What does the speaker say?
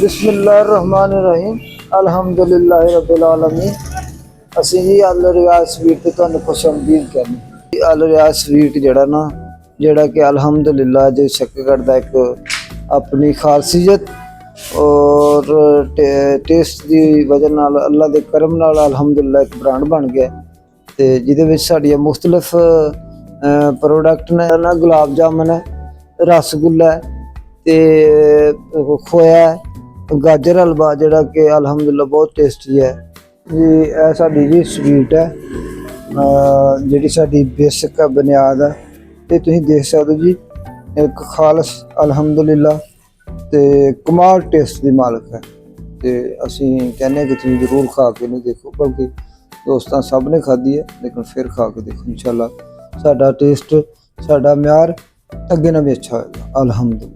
बिस्मिल्लाहिर्रहमानिर्रहीम अल्हम्दुलिल्लाहि रब्बिल आलमीन। ਅਸੀਂ ਜੀ ਅਲ ਰਿਆਜ਼ ਸਵੀਟ ਤੇ ਤੁਹਾਨੂੰ ਖੁਸ਼ਾਮਦੀਦ ਕਹਿੰਦੇ। ਅਲ ਰਿਆਜ਼ ਸਵੀਟ ਜਿਹੜਾ ਕਿ ਅਲਹਮਦੁਲਿल्लाह जो शक्कर ਦਾ ਇੱਕ ਆਪਣੀ ਖਾਸੀਅਤ और टेस्ट की वजह नाल अल्लाह के करम नाल अल्हम्दुलिल्लाह एक ब्रांड बन गया ते जिहदे विच साडियां मुख्तलिफ प्रोडक्ट ने ना गुलाब जामुन है, रसगुल्ला है ते खोया है, गाजर हलवा जिहड़ा कि अल्हम्दुलिल्लाह बहुत टेस्टी है जी। यह साडी जी स्वीट है जिहड़ी साडी बेसिक बुनियाद है ते तुसीं देख सकदे जी एक खालस अल्हम्दुलिल्लाह ਤੇ ਕਮਾਲ ਟੇਸਟ ਦੀ ਮਾਲਕ ਹੈ ਤੇ ਅਸੀਂ ਕਹਿੰਦੇ ਕਿ ਤੁਸੀਂ ਜ਼ਰੂਰ ਖਾ ਕੇ ਨਹੀਂ ਦੇਖੋ, ਬਲਕਿ ਦੋਸਤਾਂ ਸਭ ਨੇ ਖਾਧੀ ਹੈ ਲੇਕਿਨ ਫਿਰ ਖਾ ਕੇ ਦੇਖੋ, ਇਨਸ਼ਾਅੱਲਾ ਸਾਡਾ ਟੇਸਟ ਸਾਡਾ ਮਿਆਰ ਅੱਗੇ ਨਾ ਵੀ ਅੱਛਾ ਹੋਏਗਾ। ਅਲਹਮਦੁਲਿल्लाह।